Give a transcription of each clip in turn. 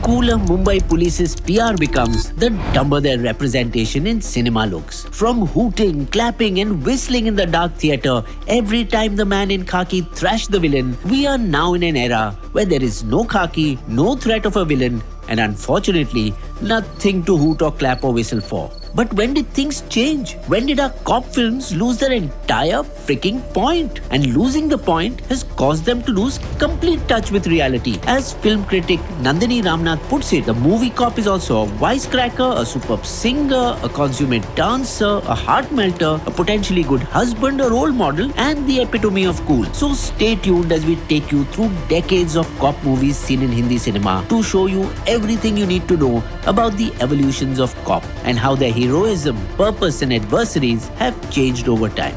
cooler Mumbai Police's PR becomes, the dumber their representation in cinema looks. From hooting, clapping and whistling in the dark theatre every time the man in khaki thrashed the villain, we are now in an era where there is no khaki, no threat of a villain, and unfortunately, nothing to hoot or clap or whistle for. But when did things change? When did our cop films lose their entire freaking point? And losing the point has caused them to lose complete touch with reality. As film critic Nandini Ramnath puts it, the movie cop is also a wisecracker, a superb singer, a consummate dancer, a heart melter, a potentially good husband, a role model, and the epitome of cool. So stay tuned as we take you through decades of cop movies seen in Hindi cinema to show you everything you need to know about the evolutions of cop and how their heroism, purpose and adversaries have changed over time.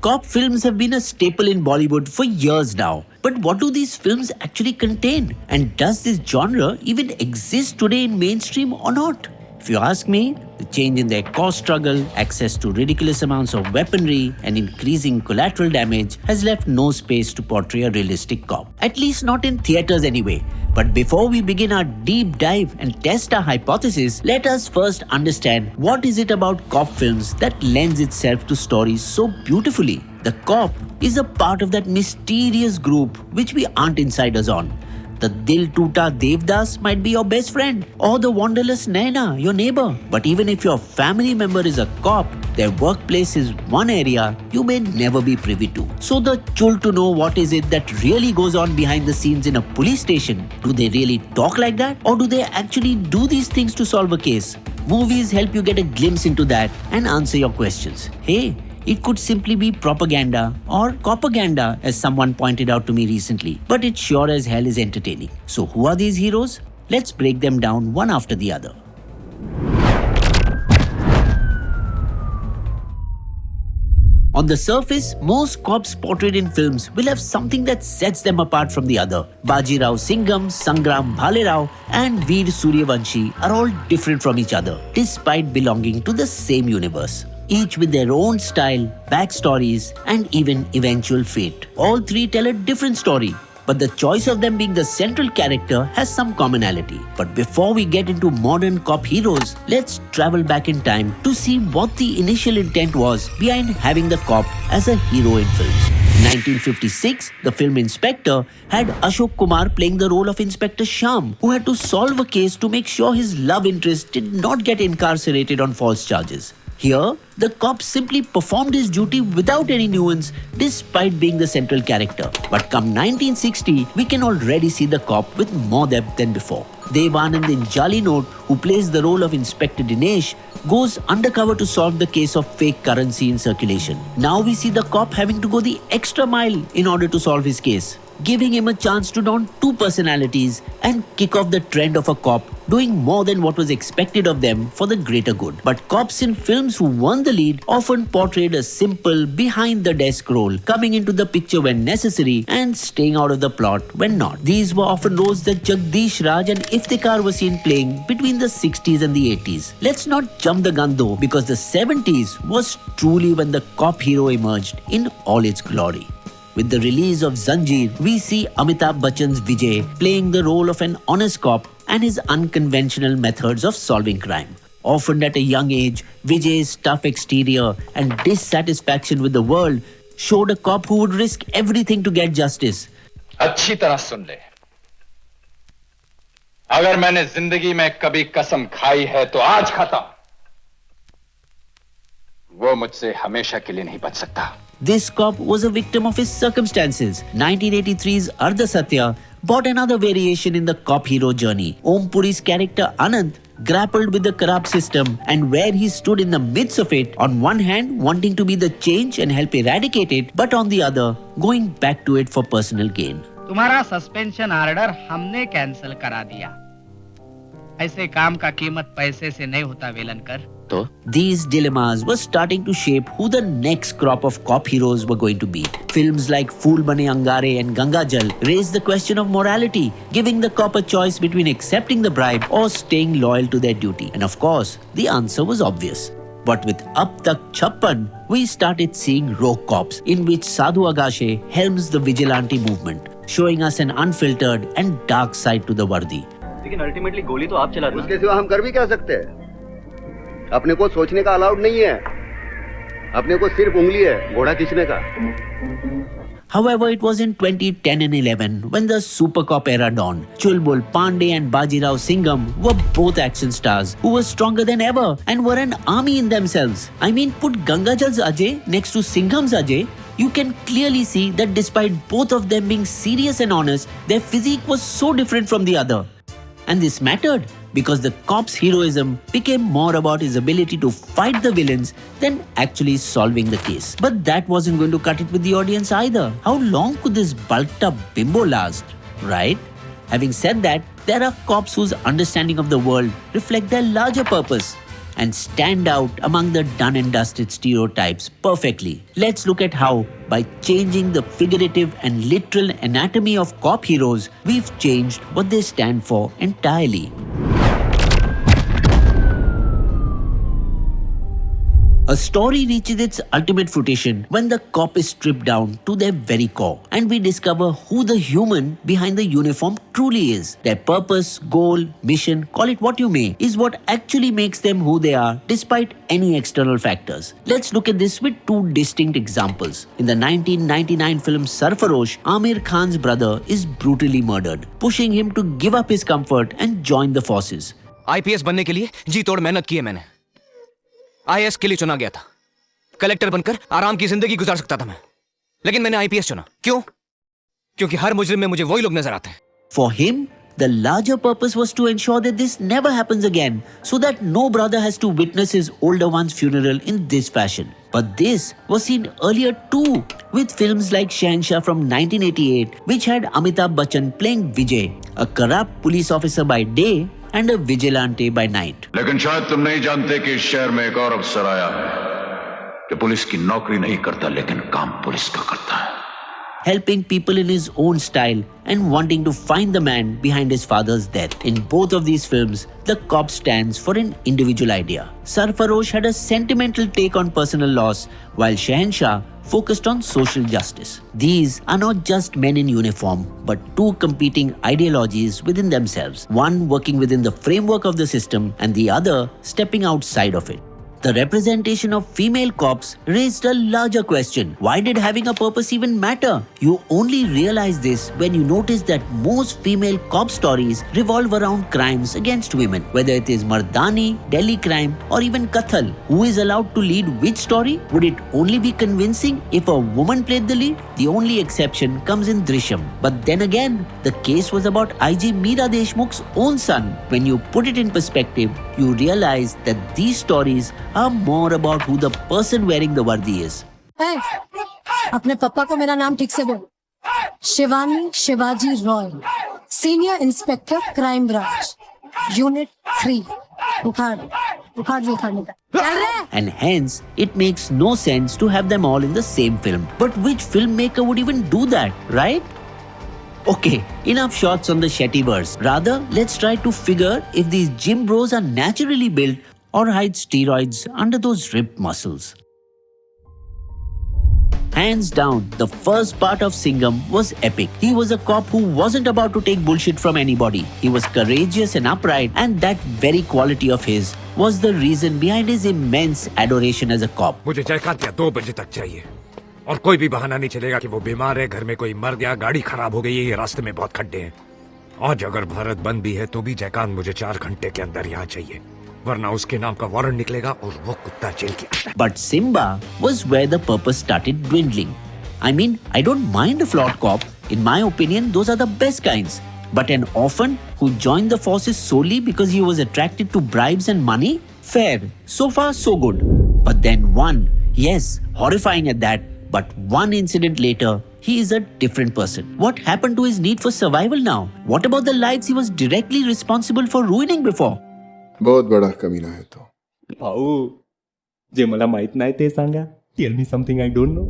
Cop films have been a staple in Bollywood for years now. But what do these films actually contain? And does this genre even exist today in mainstream or not? If you ask me, the change in their core struggle, access to ridiculous amounts of weaponry, and increasing collateral damage has left no space to portray a realistic cop. At least not in theatres anyway. But before we begin our deep dive and test our hypothesis, let us first understand what is it about cop films that lends itself to stories so beautifully. The cop is a part of that mysterious group which we aren't insiders on. The Dil Toota Devdas might be your best friend, or the wanderlust Naina, your neighbor. But even if your family member is a cop, their workplace is one area you may never be privy to. So the chul to know what is it that really goes on behind the scenes in a police station. Do they really talk like that? Or do they actually do these things to solve a case? Movies help you get a glimpse into that and answer your questions. Hey, it could simply be propaganda or copaganda, as someone pointed out to me recently. But it sure as hell is entertaining. So who are these heroes? Let's break them down one after the other. On the surface, most cops portrayed in films will have something that sets them apart from the other. Bajirao Singham, Sangram Bhalerao and Veer Suryavanshi are all different from each other, despite belonging to the same universe. Each with their own style, backstories, and even eventual fate. All three tell a different story, but the choice of them being the central character has some commonality. But before we get into modern cop heroes, let's travel back in time to see what the initial intent was behind having the cop as a hero in films. In 1956, the film Inspector had Ashok Kumar playing the role of Inspector Shyam, who had to solve a case to make sure his love interest did not get incarcerated on false charges. Here, the cop simply performed his duty without any nuance despite being the central character. But come 1960, we can already see the cop with more depth than before. Dev Anand in Jali Note, who plays the role of Inspector Dinesh, goes undercover to solve the case of fake currency in circulation. Now we see the cop having to go the extra mile in order to solve his case, giving him a chance to don two personalities and kick off the trend of a cop doing more than what was expected of them for the greater good. But cops in films who won the lead often portrayed a simple, behind-the-desk role, coming into the picture when necessary and staying out of the plot when not. These were often roles that Jagdish Raj and Iftikhar were seen playing between the 60s and the 80s. Let's not jump the gun though, because the 70s was truly when the cop hero emerged in all its glory. With the release of Zanjeer, we see Amitabh Bachchan's Vijay playing the role of an honest cop and his unconventional methods of solving crime. Often at a young age, Vijay's tough exterior and dissatisfaction with the world showed a cop who would risk everything to get justice. अच्छी तरह सुन ले। अगर मैंने जिंदगी में कभी कसम खाई है तो आज खाता। वो मुझसे हमेशा के लिए नहीं बच सकता। This cop was a victim of his circumstances. 1983's Ardha Satya brought another variation in the cop hero journey. Om Puri's character Anant grappled with the corrupt system and where he stood in the midst of it, on one hand wanting to be the change and help eradicate it, but on the other going back to it for personal gain. तुम्हारा suspension order हमने cancel करा दिया। ऐसे काम का कीमत पैसे से नहीं होता Welankar. These dilemmas were starting to shape who the next crop of cop heroes were going to be. Films like Phool Bane Angare and Ganga Jal raised the question of morality, giving the cop a choice between accepting the bribe or staying loyal to their duty. And of course, the answer was obvious. But with Ab Tak Chappan, we started seeing rogue cops, in which Sadhu Agashe helms the vigilante movement, showing us an unfiltered and dark side to the Vardi. लेकिन ultimately गोली तो आप चला रहे हैं। उसके सिवा हम कर भी क्या सकते हैं? अपने को सोचने का अलाउड नहीं है। अपने को सिर्फ उंगली है घोड़ा खींचने का। However, it was in 2010 and 11 when the Super Cop era dawned. Chulbul Pandey and Bajirao Singham were both action stars who were stronger than ever and were an army in themselves. I mean, put Gangajal's Ajay next to Singham's Ajay, you can clearly see that despite both of them being serious and honest, their physique was so different from the other. And this mattered because the cop's heroism became more about his ability to fight the villains than actually solving the case. But that wasn't going to cut it with the audience either. How long could this bulked up bimbo last, right? Having said that, there are cops whose understanding of the world reflect their larger purpose and stand out among the done and dusted stereotypes perfectly. Let's look at how, by changing the figurative and literal anatomy of cop heroes, we've changed what they stand for entirely. A story reaches its ultimate fruition when the cop is stripped down to their very core and we discover who the human behind the uniform truly is. Their purpose, goal, mission, call it what you may, is what actually makes them who they are despite any external factors. Let's look at this with two distinct examples. In the 1999 film Sarfarosh, Amir Khan's brother is brutally murdered, pushing him to give up his comfort and join the forces. IPS बनने के लिए जी तोड़ मेहनत की है मैंने। IAS के लिए चुना गया था। कलेक्टर बनकर आराम की जिंदगी गुजार सकता था मैं, लेकिन मैंने आईपीएस चुना। क्यों? क्योंकि हर मुजरिम में मुझे वही लोग नजर आते हैं। For him, the larger purpose was to ensure that this never happens again, so that no brother has to witness his older one's funeral in this fashion. But this was seen earlier too, with films like Shahenshah from 1988, which had Amitabh Bachchan playing Vijay, a corrupt police officer by day and a vigilante by night. लेकिन शायद तुम नहीं जानते कि इस शहर में एक और अफसर आया है कि पुलिस की नौकरी नहीं करता लेकिन काम पुलिस का करता है. Helping people in his own style and wanting to find the man behind his father's death. In both of these films, the cop stands for an individual idea. Sarfarosh had a sentimental take on personal loss, while Shahenshah focused on social justice. These are not just men in uniform, but two competing ideologies within themselves, one working within the framework of the system and the other stepping outside of it. The representation of female cops raised a larger question. Why did having a purpose even matter? You only realize this when you notice that most female cop stories revolve around crimes against women. Whether it is Mardani, Delhi crime, or even Kathal. Who is allowed to lead which story? Would it only be convincing if a woman played the lead? The only exception comes in Drishyam. But then again, the case was about IG Meera Deshmukh's own son. When you put it in perspective, you realize that these stories are more about who the person wearing the vardi is. Hey, अपने पापा को मेरा नाम ठीक से बोल. Shivani Shivaji Roy, senior inspector crime branch, unit 3. उखाड़ जो उखाड़ने का. And hence, it makes no sense to have them all in the same film. But which filmmaker would even do that, right? Okay, enough shots on the Shettyverse. Rather, let's try to figure if these gym bros are naturally built or hide steroids under those ripped muscles. Hands down, the first part of Singham was epic. He was a cop who wasn't about to take bullshit from anybody. He was courageous and upright, and that very quality of his was the reason behind his immense adoration as a cop. मुझे जयकांत 2 बजे तक चाहिए और कोई भी बहाना नहीं चलेगा कि वो बीमार है, घर में कोई मर गया, गाड़ी खराब हो गई है, ये रास्ते में बहुत खड्डे हैं. आज अगर भारत बंद भी है तो भी जयकांत मुझे 4 घंटे के अंदर यहाँ चाहिए, वरना उसके नाम का वारंट निकलेगा और वो कुत्ता जेल की. But Simba was where the purpose started dwindling. I mean, I don't mind a flawed cop. In my opinion, those are the best kinds. But an orphan who joined the forces solely because he was attracted to bribes and money? Fair. So far, so good. But then yes, horrifying at that, but one incident later, he is a different person. What happened to his need for survival now? What about the lives he was directly responsible for ruining before? बहुत बड़ा कमीना है तो. भाऊ, जे मला माहित नाही ते सांगा. Tell me something I don't know.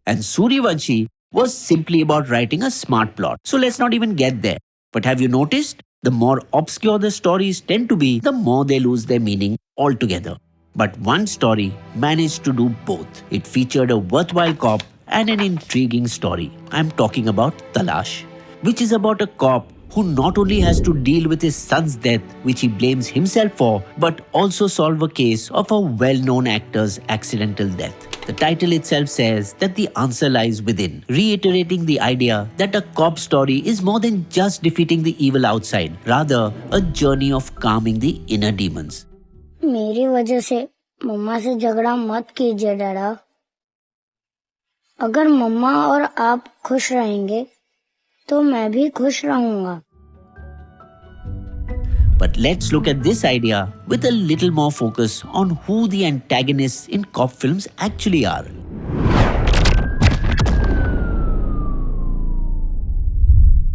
And Suryavanshi was simply about writing a smart plot. So let's not even get there. But have you noticed? The more obscure the stories tend to be, the more they lose their meaning altogether. But one story managed to do both. It featured a worthwhile cop and an intriguing story. I'm talking about Talash, which is about a cop who not only has to deal with his son's death, which he blames himself for, but also solve a case of a well-known actor's accidental death. The title itself says that the answer lies within, reiterating the idea that a cop story is more than just defeating the evil outside, rather a journey of calming the inner demons. मेरी वजह से मम्मा से झगड़ा मत कीजिए डैडा। अगर मम्मा और आप खुश रहेंगे तो मैं भी खुश रहूंगा। But let's look at this idea with a little more focus on who the antagonists in cop films actually are.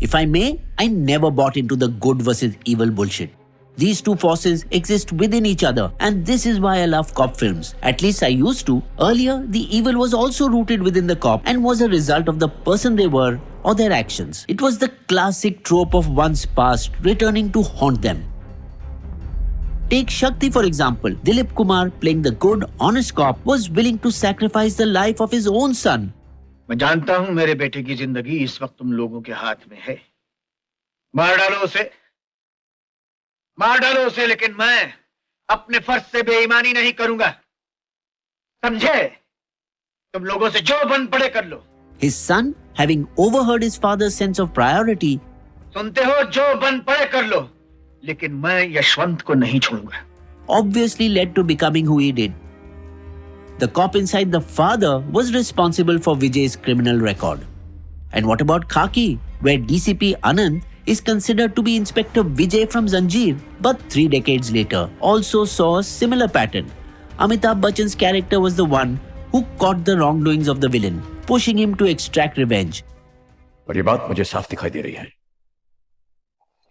If I may, I never bought into the good versus evil bullshit. These two forces exist within each other, and this is why I love cop films. At least I used to. Earlier, the evil was also rooted within the cop and was a result of the person they were or their actions. It was the classic trope of one's past returning to haunt them. Take Shakti for example. Dilip Kumar, playing the good, honest cop, was willing to sacrifice the life of his own son. मैं जानता हूं मेरे बेटे की जिंदगी इस वक्त तुम लोगों के हाथ में है। मार डालो उसे, लेकिन मैं अपने फर्ज से बेईमानी नहीं करूंगा। समझे? तुम लोगों से जो बन पड़े कर लो। His son, having overheard his father's sense of priority, सुनते हो, जो बन पड़े कर लो, लेकिन मैं यशवंत को नहीं छोड़ूंगा। obviously led to becoming who he did. The cop inside the father was responsible for Vijay's criminal record. And what about Khaki, where DCP Anand is considered to be Inspector Vijay from Zanjeer, but 3 decades later also saw a similar pattern. Amitabh Bachchan's character was the one who caught the wrongdoings of the villain, pushing him to extract revenge. और ये बात मुझे साफ दिखाई दे रही है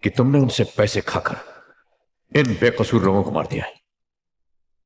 कि तुमने उनसे पैसे खाकर इन बेकसूर लोगों को मार दिया है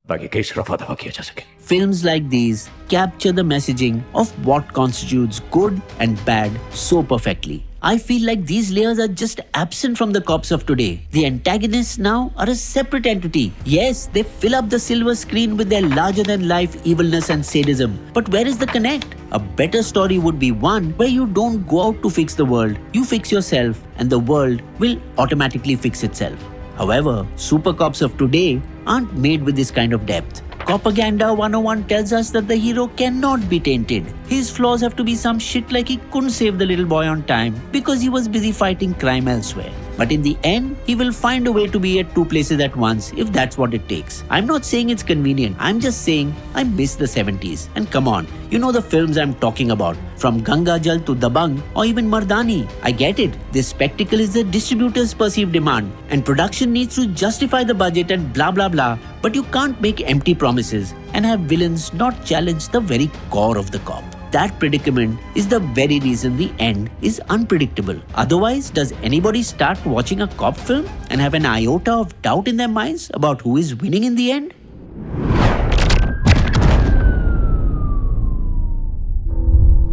ताकि केस रफा दफा किया जा सके। Films like these capture the messaging of what constitutes good and bad so perfectly. I feel like these layers are just absent from the cops of today. The antagonists now are a separate entity. Yes, they fill up the silver screen with their larger-than-life evilness and sadism. But where is the connect? A better story would be one where you don't go out to fix the world. You fix yourself and the world will automatically fix itself. However, super cops of today aren't made with this kind of depth. Propaganda 101 tells us that the hero cannot be tainted. His flaws have to be some shit like he couldn't save the little boy on time because he was busy fighting crime elsewhere. But in the end, he will find a way to be at 2 places at once if that's what it takes. I'm not saying it's convenient. I'm just saying I miss the 70s. And come on, you know the films I'm talking about. From Ganga Jal to Dabang or even Mardani. I get it. This spectacle is the distributor's perceived demand. And production needs to justify the budget and blah blah blah. But you can't make empty promises and have villains not challenge the very core of the cop. That predicament is the very reason the end is unpredictable. Otherwise, does anybody start watching a cop film and have an iota of doubt in their minds about who is winning in the end?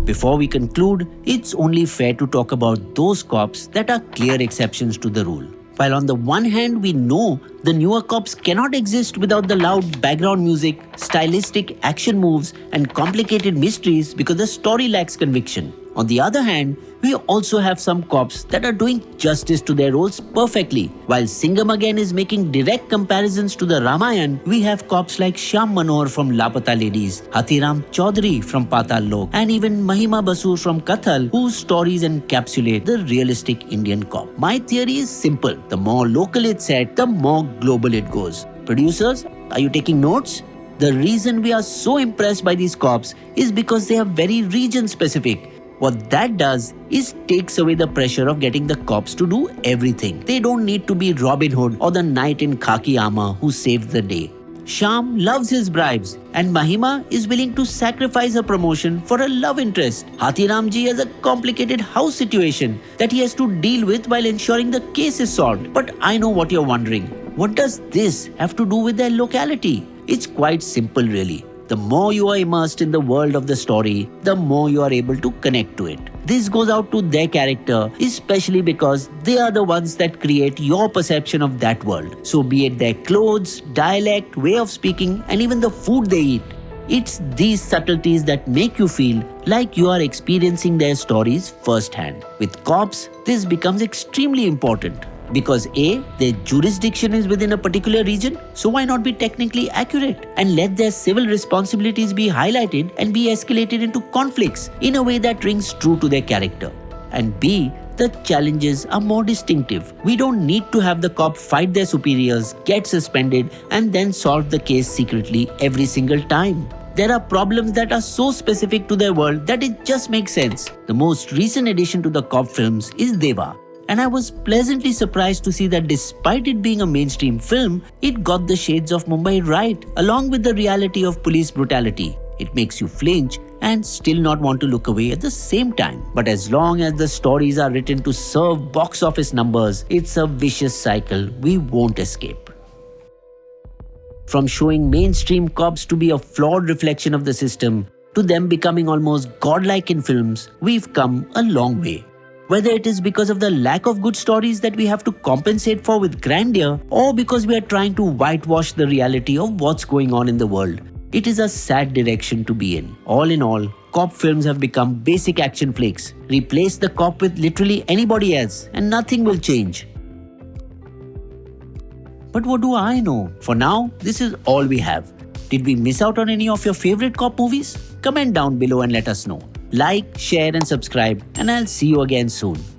Before we conclude, it's only fair to talk about those cops that are clear exceptions to the rule. While on the one hand, we know the newer cops cannot exist without the loud background music, stylistic action moves, and complicated mysteries because the story lacks conviction. On the other hand, we also have some cops that are doing justice to their roles perfectly. While Singham again is making direct comparisons to the Ramayan, we have cops like Shyam Manohar from Lapata Ladies, Hathiram Chaudhary from Patal Lok, and even Mahima Basu from Kathal, whose stories encapsulate the realistic Indian cop. My theory is simple. The more local it's set, the more global it goes. Producers, are you taking notes? The reason we are so impressed by these cops is because they are very region specific. What that does is takes away the pressure of getting the cops to do everything. They don't need to be Robin Hood or the knight in khaki armor who saved the day. Shyam loves his bribes and Mahima is willing to sacrifice her promotion for a love interest. Hathiramji has a complicated house situation that he has to deal with while ensuring the case is solved. But I know what you're wondering. What does this have to do with their locality? It's quite simple really. The more you are immersed in the world of the story, the more you are able to connect to it. This goes out to their character, especially because they are the ones that create your perception of that world. So be it their clothes, dialect, way of speaking, and even the food they eat. It's these subtleties that make you feel like you are experiencing their stories firsthand. With cops, this becomes extremely important. Because A, their jurisdiction is within a particular region, so why not be technically accurate and let their civil responsibilities be highlighted and be escalated into conflicts in a way that rings true to their character. And B, the challenges are more distinctive. We don't need to have the cop fight their superiors, get suspended, and then solve the case secretly every single time. There are problems that are so specific to their world that it just makes sense. The most recent addition to the cop films is Deva. And I was pleasantly surprised to see that despite it being a mainstream film, it got the shades of Mumbai right, along with the reality of police brutality. It makes you flinch and still not want to look away at the same time. But as long as the stories are written to serve box office numbers, it's a vicious cycle we won't escape. From showing mainstream cops to be a flawed reflection of the system, to them becoming almost godlike in films, we've come a long way. Whether it is because of the lack of good stories that we have to compensate for with grandeur, or because we are trying to whitewash the reality of what's going on in the world, it is a sad direction to be in. All in all, cop films have become basic action flicks. Replace the cop with literally anybody else and nothing will change. But what do I know? For now, this is all we have. Did we miss out on any of your favorite cop movies? Comment down below and let us know. Like, share and subscribe, and I'll see you again soon.